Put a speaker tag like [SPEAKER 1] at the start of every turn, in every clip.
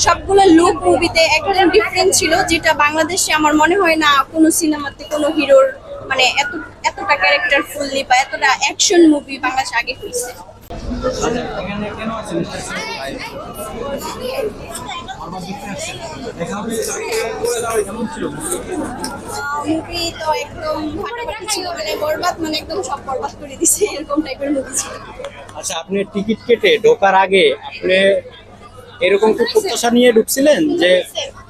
[SPEAKER 1] সবগুলো লুক মুভিতে একদম ডিফারেন্ট ছিল, যেটা বাংলাদেশে আমার মনে হয় না কোনো সিনেমাতে কোনো হিরোর মানে এতটা ক্যারেক্টার ফুললি বা এতটা অ্যাকশন মুভি বাংলাদেশে আগে হয়েছে। মুভি তো একদম ফাটাফাটি ছিল, মানে বরবাদ মানে একদম সব বরবাদ করে দিছে এরকম টাইপের মুভি ছিল।
[SPEAKER 2] আচ্ছা, আপনি টিকিট কেটে ঢোকার আগে আপনি এরকম কি প্রত্যাশা নিয়ে ঢুকছিলেন যে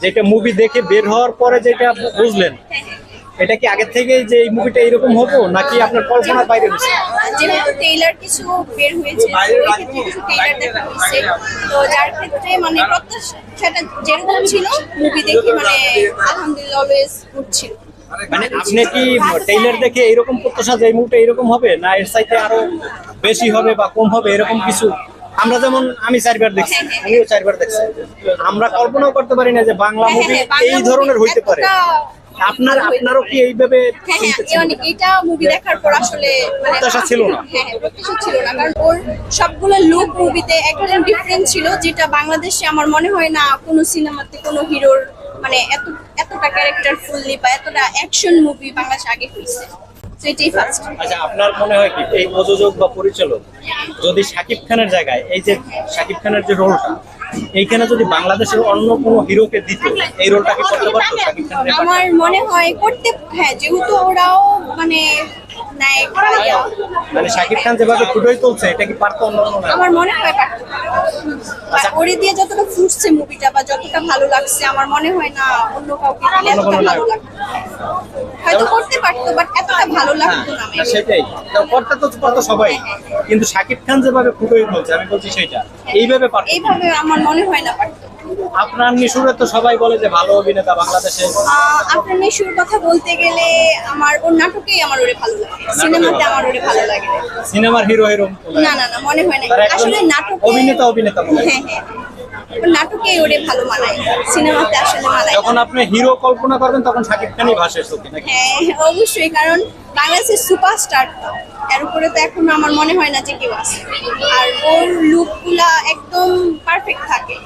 [SPEAKER 2] যেটা মুভি দেখে বের হওয়ার পরে যেটা বুঝলেন এটা কি আগে থেকে যে এই মুভিটা এরকম হবো নাকি আপনার কল্পনার বাইরে হয়েছে?
[SPEAKER 1] যেহেতু ট্রেইলার কিছু বের হয়েছে ওই ক্ষেত্রে কিছু ট্রেইলার দেখা হয়েছে, তো যার ক্ষেত্রে মানে প্রত্যাশাটা যেরকম ছিল মুভি দেখে মানে আলহামদুলিল্লাহ অলওয়েজ গুড ছিল।
[SPEAKER 2] মানে আপনি কি ট্রেইলার দেখে এরকম প্রত্যাশা যে এই মুভিটা এরকম হবে না এর চাইতে আরো বেশি হবে বা কম হবে এরকম কিছু? আমরা যেমন আমি 4বার দেখছি, আমিও 4বার দেখছি, আমরা কল্পনাও করতে পারি না যে বাংলা মুভি এই ধরনের হইতে পারে। আপনারও কি এইভাবে
[SPEAKER 1] এটা মুভি দেখার পর আসলে
[SPEAKER 2] প্রত্যাশা ছিল না?
[SPEAKER 1] প্রত্যাশা ছিল না, কারণ ওর সবগুলো লুক মুভিতে একদম ডিফারেন্ট ছিল, যেটা বাংলাদেশে আমার মনে হয় না কোনো সিনেমাতে কোনো হিরোর মানে এতটা ক্যারেক্টার ফুললি বা এতটা অ্যাকশন মুভি বাংলাদেশে আগে হয়েছে। এটাই ফার্স্ট।
[SPEAKER 2] আচ্ছা, আপনার মনে হয় কি এই প্রযোজক বা পরিচালক যদি শাকিব খানের জায়গায় এই যে শাকিব খানের যে রোলটা এইখানে যদি বাংলাদেশের অন্য কোনো হিরোকে দিত এই রোলটা কি করতে পারতো শাকিব খান?
[SPEAKER 1] আমার মনে হয় করতে, হ্যাঁ, যেহেতু ওরাও মানে নায়ক
[SPEAKER 2] মানে শাকিব খান যেভাবে ফুটে তুলছে এটা কি পারতো অন্য কোনো?
[SPEAKER 1] আমার মনে হয় পারতো। ওরে দিয়ে যতটা ফুটছে মুভিটা বা যতটা ভালো লাগছে আমার মনে হয় না অন্য কাউকে দিলে এতটা ভালো লাগতো। হয়তো করতে পারতো বাট এতটা ভালো লাগতো না।
[SPEAKER 2] সেটাই, করতে তো পারতো সবাই, কিন্তু শাকিব খান যেভাবে ফুটে তুলছে আমি বলছি সেটা এইভাবে পারতো?
[SPEAKER 1] এইভাবে আমার মনে হয় না পারতো।
[SPEAKER 2] আপনার নিশুরে তো সবাই বলে যে ভালো অভিনেতা বাংলাদেশে।
[SPEAKER 1] আপনার নিশুর কথা বলতে গেলে আমার ওর নাটকেই আমার ওরে ভালো লাগে, সিনেমাতে আমার ওরে ভালো লাগে।
[SPEAKER 2] সিনেমার হিরো এরকম
[SPEAKER 1] না না না মনে হয় না, আসলে নাটক
[SPEAKER 2] অভিনেতা মনে হয়।
[SPEAKER 1] হ্যাঁ হ্যাঁ, ওর নাটকেই ওরে ভালো মানায়, সিনেমাতে আসলে মানায়।
[SPEAKER 2] যখন আপনি হিরো কল্পনা করবেন তখন শাকিব খানই ভাসে চোখে নাকি?
[SPEAKER 1] হ্যাঁ অবশ্যই, কারণ বাংলাদেশের সুপারস্টার এর উপরে তো এখন আমার মনে হয় না যে কেউ আছে, আর ওর লুকগুলা একদম পারফেক্ট থাকে।